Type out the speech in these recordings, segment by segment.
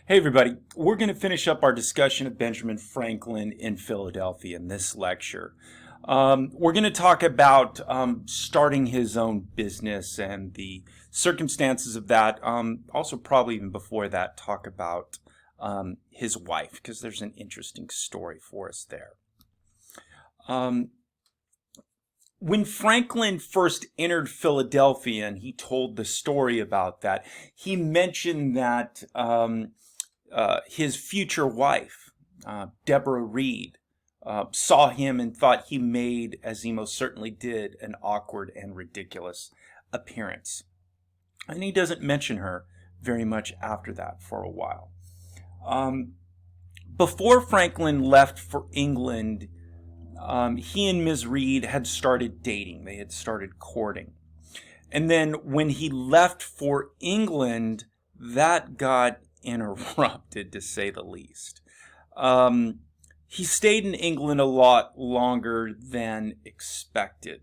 Hey, everybody. We're going to finish up our discussion of Benjamin Franklin in Philadelphia in this lecture. We're going to talk about starting his own business and the circumstances of that. Also, probably even before that, talk about his wife, because there's an interesting story for us there. When Franklin first entered Philadelphia and he told the story about that, he mentioned that his future wife, Deborah Reed, saw him and thought he made, as he most certainly did, an awkward and ridiculous appearance. And he doesn't mention her very much after that for a while. Before Franklin left for England, he and Ms. Reed had started dating. They had started courting. And then when he left for England, that got interrupted, to say the least. He stayed in England a lot longer than expected.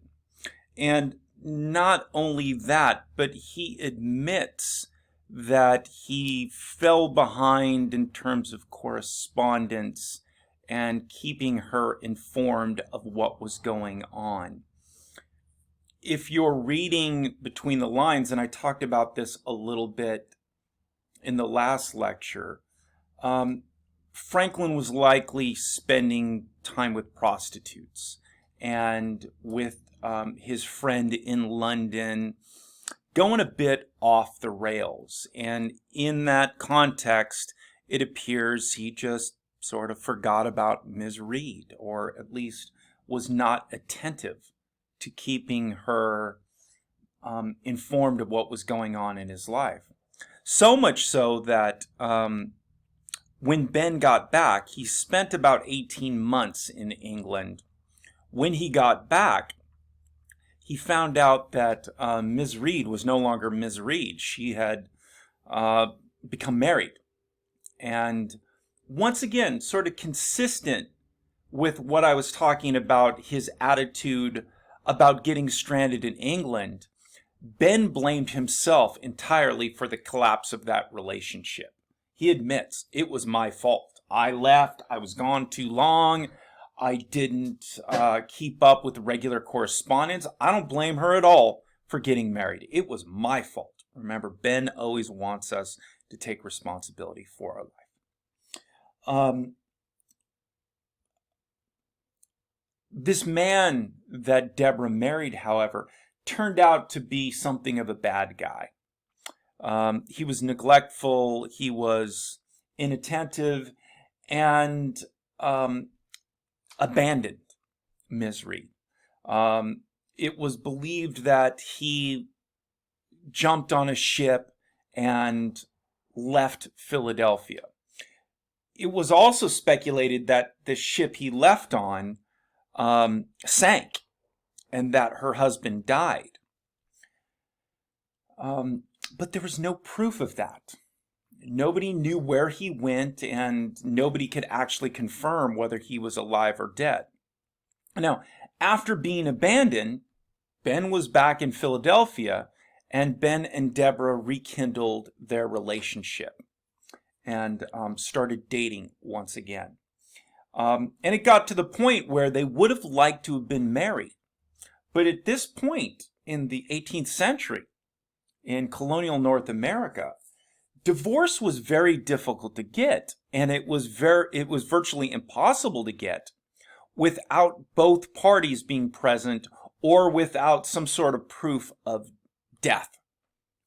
And not only that, but he admits that he fell behind in terms of correspondence and keeping her informed of what was going on. If you're reading between the lines, and I talked about this a little bit in the last lecture, Franklin was likely spending time with prostitutes and with his friend in London, going a bit off the rails. And in that context, it appears he just sort of forgot about Ms. Reed, or at least was not attentive to keeping her informed of what was going on in his life. So much so that when Ben got back, he spent about 18 months in England. When he got back, he found out that Ms. Reed was no longer Ms. Reed. She had become married. And once again, sort of consistent with what I was talking about, his attitude about getting stranded in England, Ben blamed himself entirely for the collapse of that relationship. He admits, it was my fault. I left, I was gone too long, I didn't keep up with regular correspondence. I don't blame her at all for getting married. It was my fault. Remember, Ben always wants us to take responsibility for our life. This man that Deborah married, however, turned out to be something of a bad guy. He was neglectful, he was inattentive, and abandoned Ms. Reed. It was believed that he jumped on a ship and left Philadelphia. It was also speculated that the ship he left on sank and that her husband died. But there was no proof of that. Nobody knew where he went, and nobody could actually confirm whether he was alive or dead. Now, after being abandoned, Ben was back in Philadelphia, and Ben and Deborah rekindled their relationship and started dating once again. And it got to the point where they would have liked to have been married. But at this point in the 18th century, in colonial North America, divorce was very difficult to get, and it was virtually impossible to get without both parties being present or without some sort of proof of death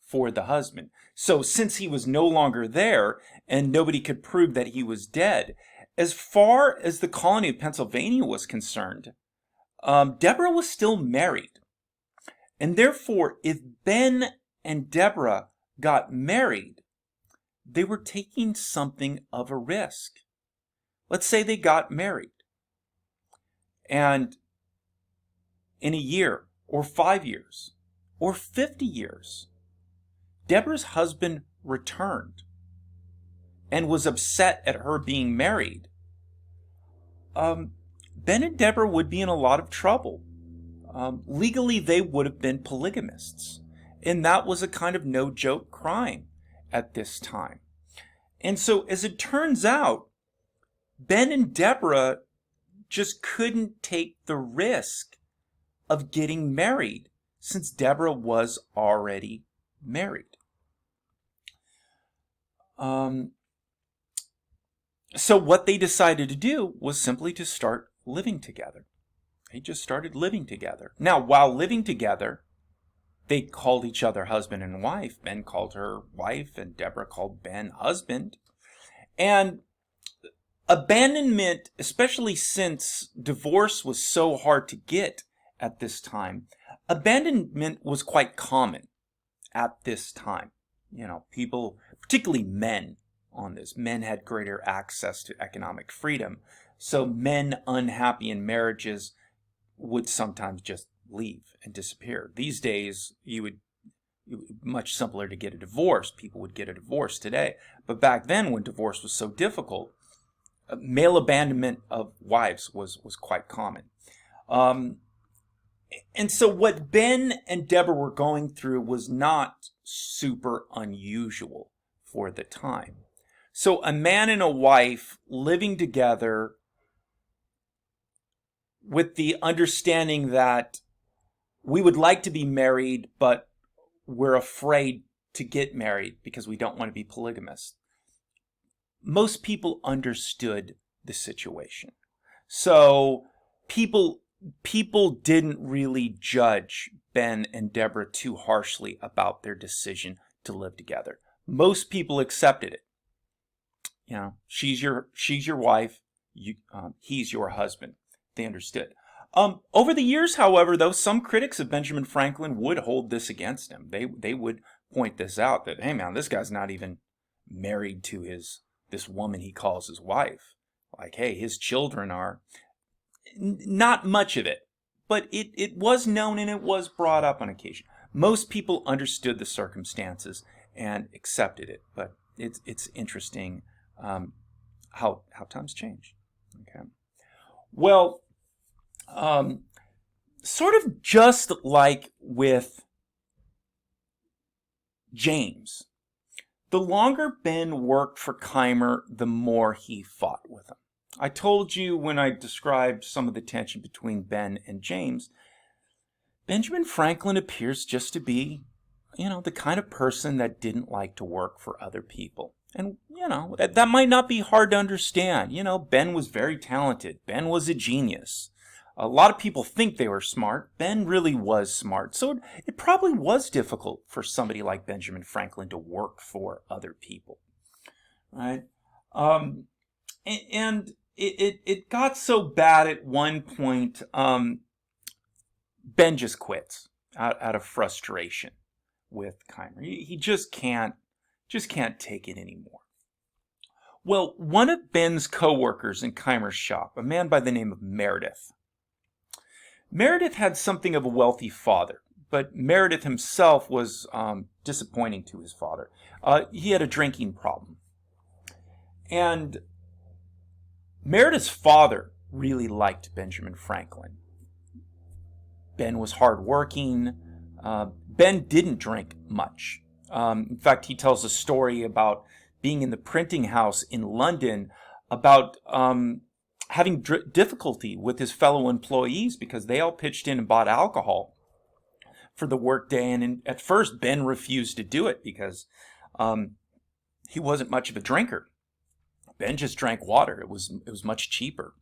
for the husband. So since he was no longer there and nobody could prove that he was dead, as far as the colony of Pennsylvania was concerned, Deborah was still married. And therefore, if Ben and Deborah got married, they were taking something of a risk. Let's say they got married, and in a year, or 5 years, or 50 years, Deborah's husband returned and was upset at her being married. Ben and Deborah would be in a lot of trouble. Legally, they would have been polygamists, and that was a kind of no-joke crime at this time. And so, as it turns out, Ben and Deborah just couldn't take the risk of getting married since Deborah was already married. So what they decided to do was simply to start living together. They just started living together. Now, while living together, they called each other husband and wife. Ben called her wife, and Deborah called Ben husband. And abandonment, especially since divorce was so hard to get at this time, abandonment was quite common at this time. You know, people, particularly men on this, men had greater access to economic freedom. So men unhappy in marriages would sometimes just leave and disappear. These days, it would much simpler to get a divorce. People would get a divorce today. But back then, when divorce was so difficult, male abandonment of wives was quite common. And so what Ben and Deborah were going through was not super unusual for the time. So a man and a wife living together with the understanding that we would like to be married, but we're afraid to get married because we don't want to be polygamous. Most people understood the situation. So people didn't really judge Ben and Deborah too harshly about their decision to live together. Most people accepted it. You know, she's your wife, he's your husband. They understood. Over the years, however, though, some critics of Benjamin Franklin would hold this against him. They would point this out, that, hey man, this guy's not even married to this woman he calls his wife. Like, hey, his children are. Not much of it, but it was known and it was brought up on occasion. Most people understood the circumstances and accepted it, but it's interesting how times change. Okay, well, sort of just like with James, the longer Ben worked for Keimer, the more he fought with him. I told you when I described some of the tension between Ben and James, Benjamin Franklin appears just to be, the kind of person that didn't like to work for other people. And, that might not be hard to understand. Ben was very talented. Ben was a genius. A lot of people think they were smart. Ben really was smart. So it probably was difficult for somebody like Benjamin Franklin to work for other people. Right? And it got so bad at one point, Ben just quits out of frustration with Keimer. He just can't take it anymore. Well, one of Ben's co-workers in Keimer's shop, a man by the name of Meredith. Meredith had something of a wealthy father, but Meredith himself was disappointing to his father. He had a drinking problem. And Meredith's father really liked Benjamin Franklin. Ben was hardworking. Ben didn't drink much. In fact, he tells a story about being in the printing house in London, about having difficulty with his fellow employees because they all pitched in and bought alcohol for the workday. And at first, Ben refused to do it because he wasn't much of a drinker. Ben just drank water. It was much cheaper.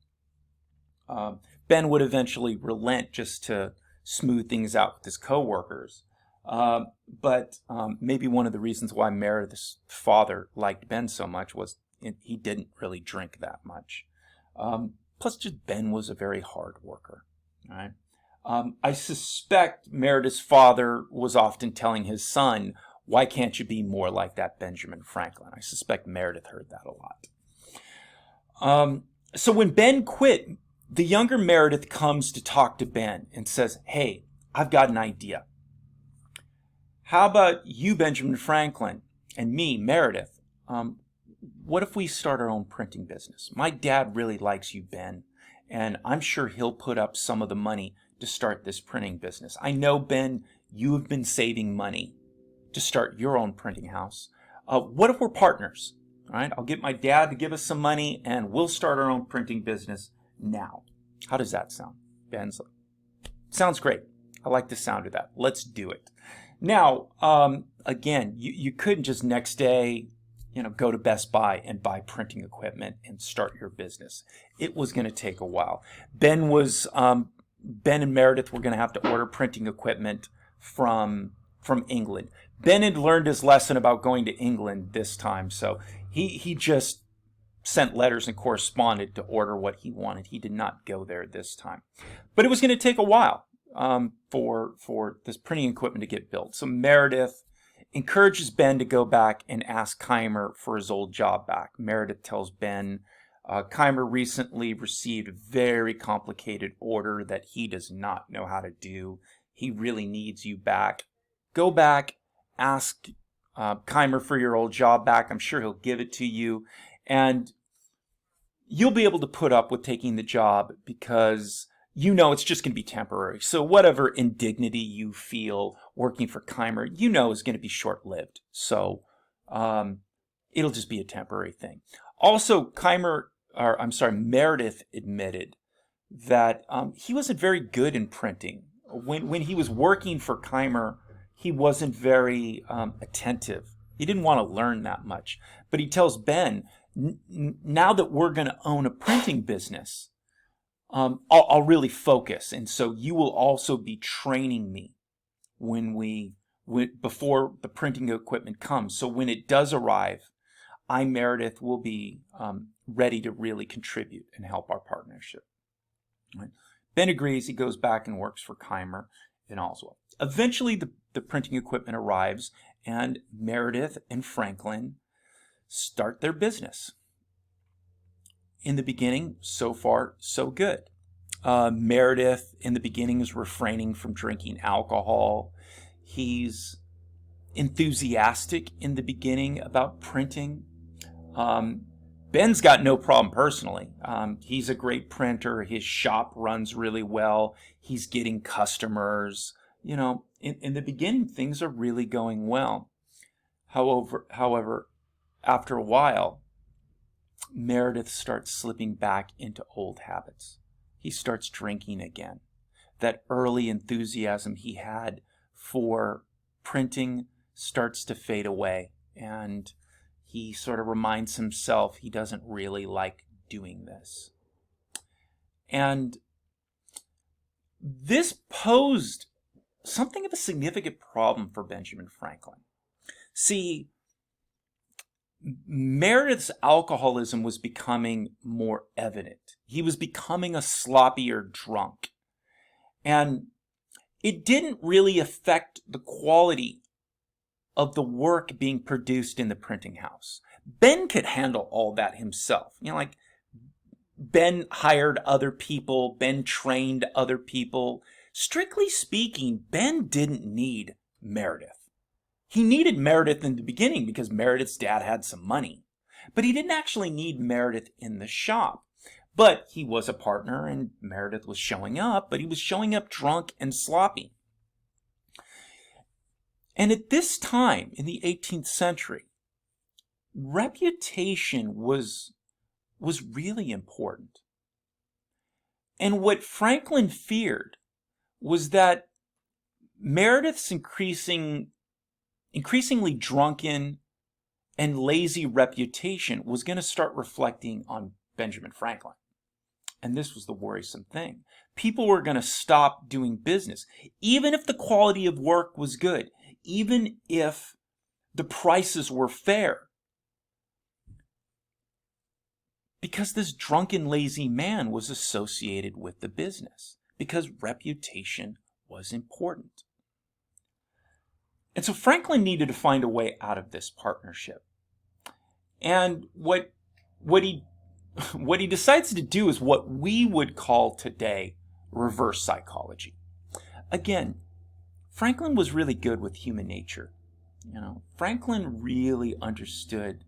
Ben would eventually relent just to smooth things out with his coworkers. But maybe one of the reasons why Meredith's father liked Ben so much was he didn't really drink that much. Plus, just Ben was a very hard worker. Right? I suspect Meredith's father was often telling his son, "Why can't you be more like that Benjamin Franklin?" I suspect Meredith heard that a lot. So when Ben quit, the younger Meredith comes to talk to Ben and says, "Hey, I've got an idea. How about you, Benjamin Franklin, and me, Meredith? What if we start our own printing business? My dad really likes you, Ben, and I'm sure he'll put up some of the money to start this printing business. I know, Ben, you have been saving money to start your own printing house. What if we're partners? All right, I'll get my dad to give us some money and we'll start our own printing business now. How does that sound? Ben's like, sounds great. I like the sound of that. Let's do it. Now, again, you couldn't just next day, go to Best Buy and buy printing equipment and start your business. It was going to take a while. Ben and Meredith were going to have to order printing equipment from England. Ben had learned his lesson about going to England this time, so he just sent letters and corresponded to order what he wanted. He did not go there this time. But it was going to take a while for this printing equipment to get built. So Meredith encourages Ben to go back and ask Keimer for his old job back. Meredith tells Ben Keimer recently received a very complicated order that he does not know how to do. He really needs you back. Go back, ask Keimer for your old job back. I'm sure he'll give it to you. And you'll be able to put up with taking the job because it's just going to be temporary. So whatever indignity you feel working for Keimer, is going to be short-lived. So it'll just be a temporary thing. Also, Meredith admitted that he wasn't very good in printing. When he was working for Keimer, he wasn't very attentive. He didn't want to learn that much. But he tells Ben, now that we're going to own a printing business, I'll really focus. And so you will also be training me before the printing equipment comes. So when it does arrive, Meredith, will be ready to really contribute and help our partnership. Right. Ben agrees. He goes back and works for Keimer in Oswald. Eventually, the printing equipment arrives, and Meredith and Franklin start their business. In the beginning, so far, so good. Meredith, in the beginning, is refraining from drinking alcohol. He's enthusiastic in the beginning about printing. Ben's got no problem personally. He's a great printer. His shop runs really well. He's getting customers. In the beginning, things are really going well. However, after a while, Meredith starts slipping back into old habits. He starts drinking again. That early enthusiasm he had for printing starts to fade away, and he sort of reminds himself he doesn't really like doing this. And this posed something of a significant problem for Benjamin Franklin. See, Meredith's alcoholism was becoming more evident. He was becoming a sloppier drunk. And it didn't really affect the quality of the work being produced in the printing house. Ben could handle all that himself. Ben hired other people, Ben trained other people. Strictly speaking, Ben didn't need Meredith. He needed Meredith in the beginning because Meredith's dad had some money. But he didn't actually need Meredith in the shop. But he was a partner and Meredith was showing up, but he was showing up drunk and sloppy. And at this time, in the 18th century, reputation was really important. And what Franklin feared was that Meredith's increasingly drunken and lazy reputation was going to start reflecting on Benjamin Franklin. And this was the worrisome thing. People were going to stop doing business, even if the quality of work was good, even if the prices were fair. Because this drunken, lazy man was associated with the business, because reputation was important. And so Franklin needed to find a way out of this partnership. And what he decides to do is what we would call today reverse psychology. Again, Franklin was really good with human nature. Franklin really understood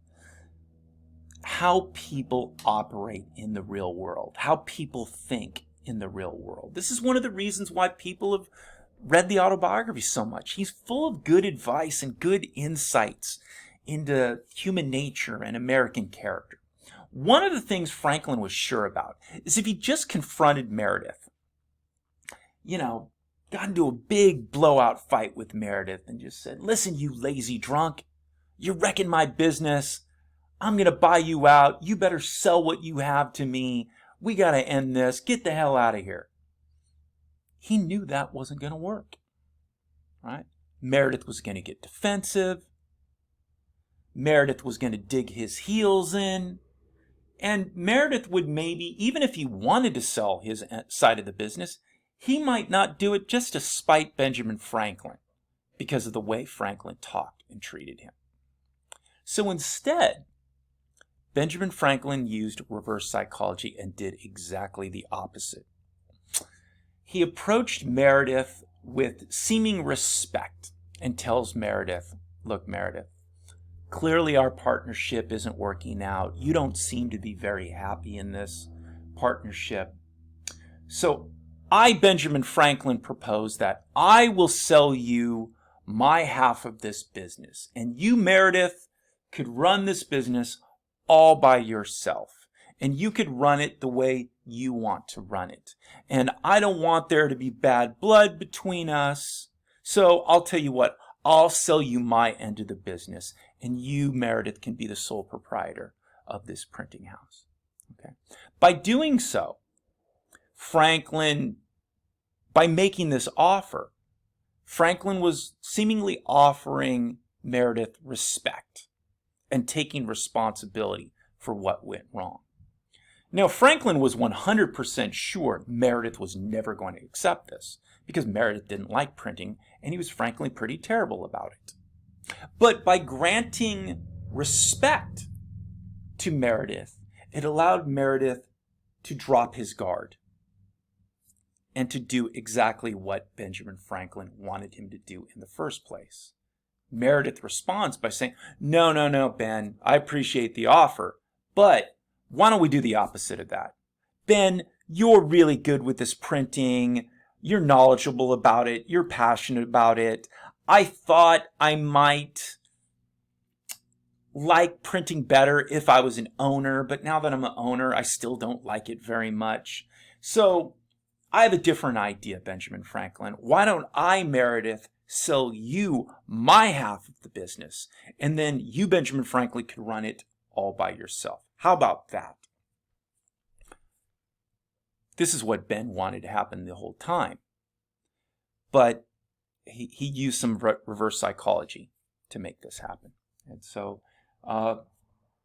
how people operate in the real world, how people think in the real world. This is one of the reasons why people have read the autobiography so much. He's full of good advice and good insights into human nature and American character. One of the things Franklin was sure about is if he just confronted Meredith, got into a big blowout fight with Meredith and just said, listen, you lazy drunk, you're wrecking my business. I'm going to buy you out. You better sell what you have to me. We got to end this. Get the hell out of here. He knew that wasn't going to work. Right? Meredith was going to get defensive. Meredith was going to dig his heels in. And Meredith would maybe, even if he wanted to sell his side of the business, he might not do it just to spite Benjamin Franklin because of the way Franklin talked and treated him. So instead, Benjamin Franklin used reverse psychology and did exactly the opposite. He approached Meredith with seeming respect and tells Meredith, look, Meredith, clearly our partnership isn't working out. You don't seem to be very happy in this partnership. So I, Benjamin Franklin, propose that I will sell you my half of this business. And you, Meredith, could run this business all by yourself. And you could run it the way you want to run it. And I don't want there to be bad blood between us. So I'll tell you what, I'll sell you my end of the business. And you, Meredith, can be the sole proprietor of this printing house. Okay. By doing so, Franklin, by making this offer, Franklin was seemingly offering Meredith respect and taking responsibility for what went wrong. Now, Franklin was 100% sure Meredith was never going to accept this because Meredith didn't like printing and he was frankly pretty terrible about it. But by granting respect to Meredith, it allowed Meredith to drop his guard and to do exactly what Benjamin Franklin wanted him to do in the first place. Meredith responds by saying, no, Ben, I appreciate the offer, but why don't we do the opposite of that? Ben, you're really good with this printing. You're knowledgeable about it. You're passionate about it. I thought I might like printing better if I was an owner, but now that I'm an owner, I still don't like it very much. So I have a different idea, Benjamin Franklin. Why don't I, Meredith, sell you my half of the business, and then you, Benjamin Franklin, could run it all by yourself. How about that? This is what Ben wanted to happen the whole time. But he used some reverse psychology to make this happen. And so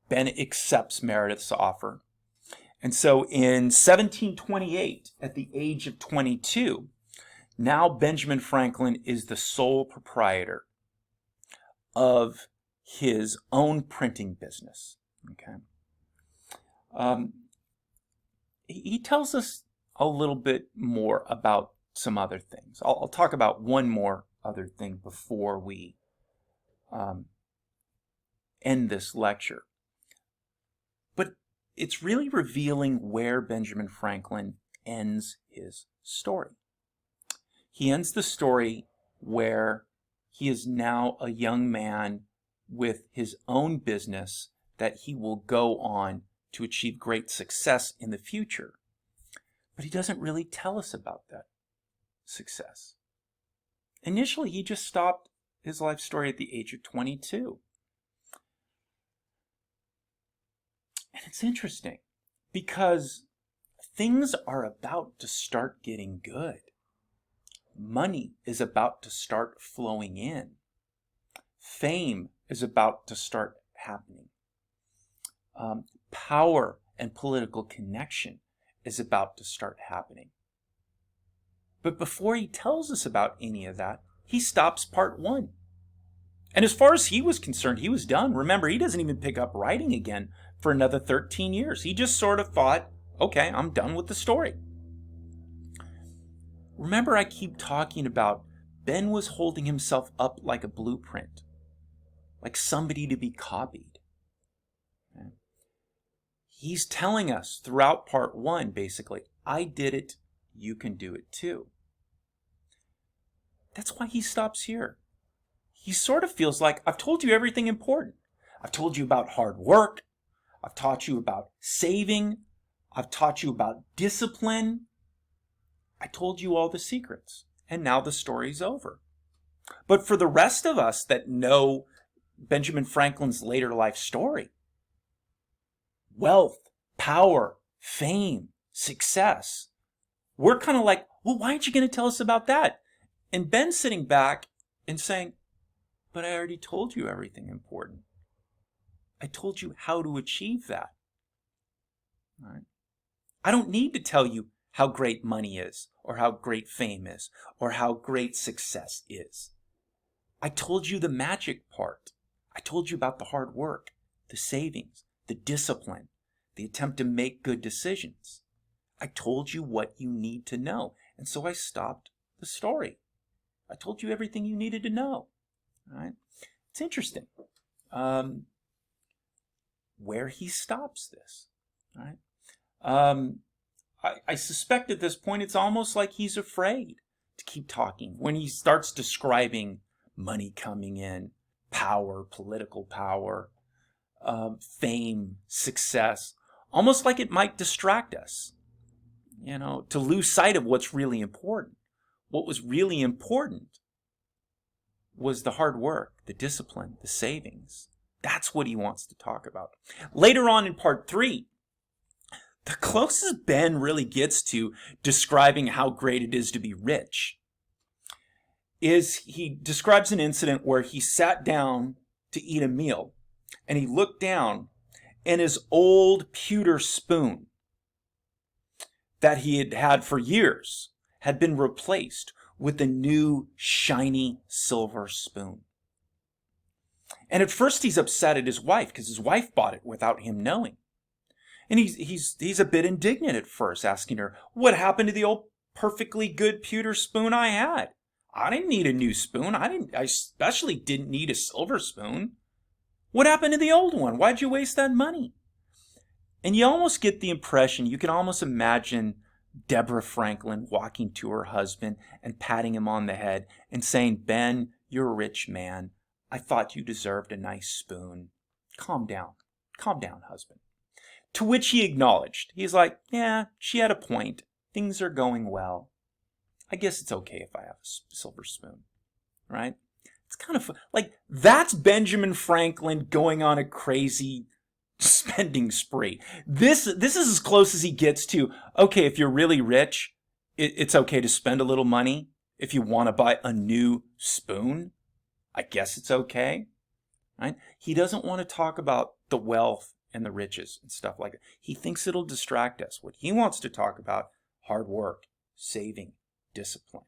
Ben accepts Meredith's offer. And so in 1728, at the age of 22, now Benjamin Franklin is the sole proprietor of his own printing business. Okay. He tells us a little bit more about some other things. I'll talk about one more other thing before we end this lecture. But it's really revealing where Benjamin Franklin ends his story. He ends the story where he is now a young man with his own business that he will go on to achieve great success in the future. But he doesn't really tell us about that success. Initially, he just stopped his life story at the age of 22. And it's interesting because things are about to start getting good. Money is about to start flowing in. Fame is about to start happening. Power and political connection is about to start happening. But before he tells us about any of that, he stops part one. And as far as he was concerned, he was done. Remember, he doesn't even pick up writing again for another 13 years. He just sort of thought, okay, I'm done with the story. Remember, I keep talking about Ben was holding himself up like a blueprint, like somebody to be copied. Okay. He's telling us throughout part one, basically, I did it, you can do it too. That's why he stops here. He sort of feels like, I've told you everything important. I've told you about hard work. I've taught you about saving. I've taught you about discipline. I told you all the secrets, and now the story's over. But for the rest of us that know Benjamin Franklin's later life story, wealth, power, fame, success, we're kind of like, well, why aren't you going to tell us about that? And Ben's sitting back and saying, but I already told you everything important. I told you how to achieve that. All right? I don't need to tell you how great money is, or how great fame is, or how great success is. I told you the magic part. I told you about the hard work, the savings, the discipline, the attempt to make good decisions. I told you what you need to know. And so I stopped the story. I told you everything you needed to know. All right? It's interesting where he stops this. All right? I suspect at this point it's almost like he's afraid to keep talking. When he starts describing money coming in, power, political power, fame, success, almost like it might distract us, to lose sight of what's really important. What was really important was the hard work, the discipline, the savings. That's what he wants to talk about. Later on in part 3, the closest Ben really gets to describing how great it is to be rich is he describes an incident where he sat down to eat a meal and he looked down and his old pewter spoon that he had had for years had been replaced with a new shiny silver spoon. And at first he's upset at his wife because his wife bought it without him knowing. And he's a bit indignant at first, asking her, what happened to the old perfectly good pewter spoon I had? I didn't need a new spoon. I especially didn't need a silver spoon. What happened to the old one? Why'd you waste that money? And you almost get the impression, you can almost imagine Deborah Franklin walking to her husband and patting him on the head and saying, Ben, you're a rich man. I thought you deserved a nice spoon. Calm down. Calm down, husband. To which he acknowledged. He's like, yeah, she had a point. Things are going well. I guess it's okay if I have a silver spoon, right? It's kind of like, that's Benjamin Franklin going on a crazy spending spree. This is as close as he gets to, okay, if you're really rich, it's okay to spend a little money. If you want to buy a new spoon, I guess it's okay, right? He doesn't want to talk about the wealth and the riches and stuff like that. He thinks it'll distract us. What he wants to talk about, hard work, saving, discipline.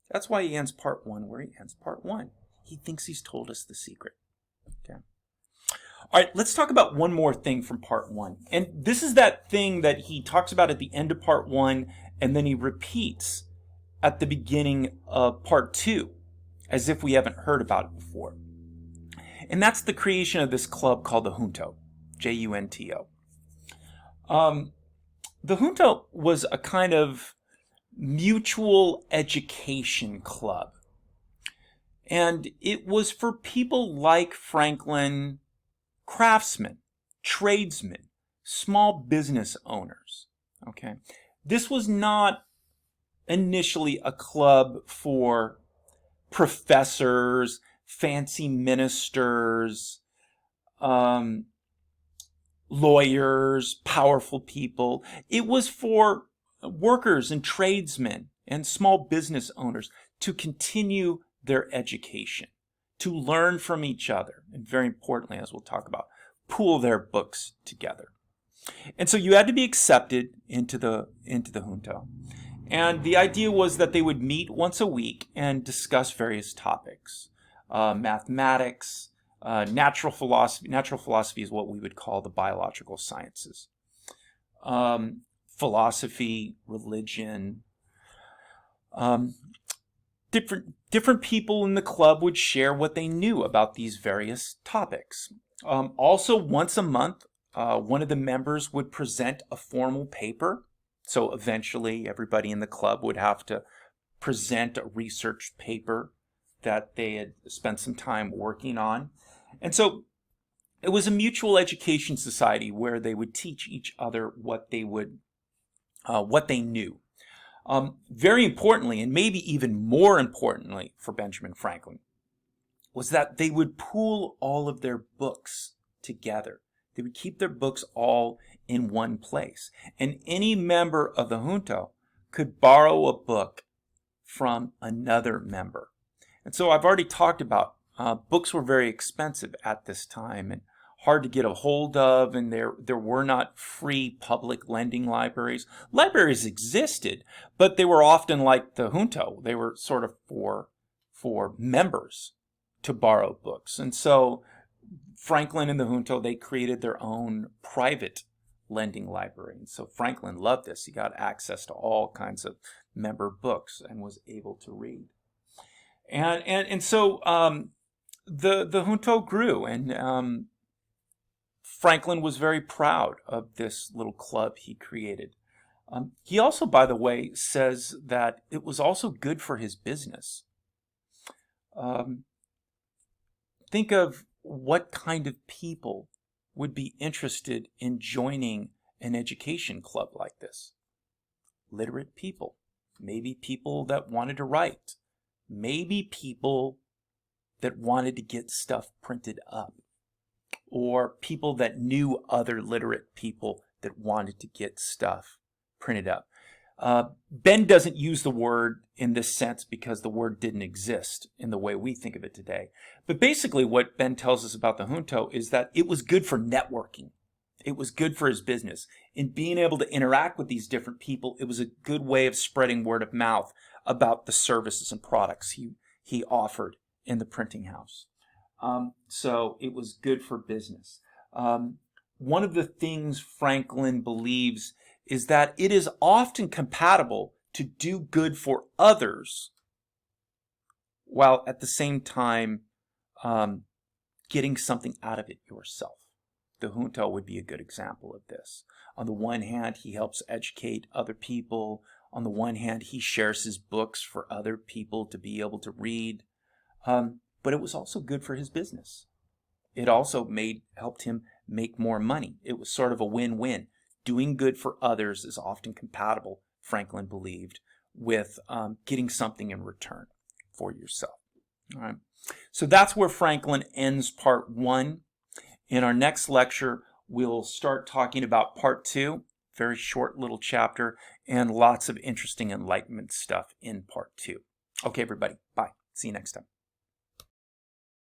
That's why he ends part 1 where he ends part 1. He thinks he's told us the secret. Okay. All right, let's talk about one more thing from part 1. And this is that thing that he talks about at the end of part 1, and then he repeats at the beginning of part 2, as if we haven't heard about it before. And that's the creation of this club called the Junto, Junto. The Junto was a kind of mutual education club. And it was for people like Franklin, craftsmen, tradesmen, small business owners. Okay. This was not initially a club for professors, fancy ministers, lawyers, powerful people. It was for workers and tradesmen and small business owners to continue their education, to learn from each other, and very importantly, as we'll talk about, pool their books together. And so you had to be accepted into the Junto. And the idea was that they would meet once a week and discuss various topics. Mathematics, natural philosophy. Natural philosophy is what we would call the biological sciences. Philosophy, religion. Different people in the club would share what they knew about these various topics. Also, once a month, one of the members would present a formal paper. So eventually, everybody in the club would have to present a research paper that they had spent some time working on. And so it was a mutual education society where they would teach each other what they knew. Very importantly, and maybe even more importantly for Benjamin Franklin, was that they would pool all of their books together. They would keep their books all in one place. And any member of the junto could borrow a book from another member. And so I've already talked about books were very expensive at this time and hard to get a hold of, and there were not free public lending libraries. Libraries existed, but they were often like the junto. They were sort of for members to borrow books. And so Franklin and the junto, they created their own private lending library. And so Franklin loved this. He got access to all kinds of member books and was able to read. And so the junto grew, and Franklin was very proud of this little club he created. He also, by the way, says that it was also good for his business. Think of what kind of people would be interested in joining an education club like this. Literate people, maybe people that wanted to write, maybe people that wanted to get stuff printed up, or people that knew other literate people that wanted to get stuff printed up. Ben doesn't use the word in this sense because the word didn't exist in the way we think of it today. But basically what Ben tells us about the junto is that it was good for networking. It was good for his business. In being able to interact with these different people, it was a good way of spreading word of mouth about the services and products he offered in the printing house. So it was good for business. One of the things Franklin believes is that it is often compatible to do good for others while at the same time getting something out of it yourself. The junto would be a good example of this. On the one hand, he helps educate other people. On the one hand, he shares his books for other people to be able to read. But it was also good for his business. It also helped him make more money. It was sort of a win-win. Doing good for others is often compatible, Franklin believed, with getting something in return for yourself. All right. So that's where Franklin ends part 1. In our next lecture, we'll start talking about part 2, very short little chapter, and lots of interesting Enlightenment stuff in part 2. Okay, everybody. Bye. See you next time.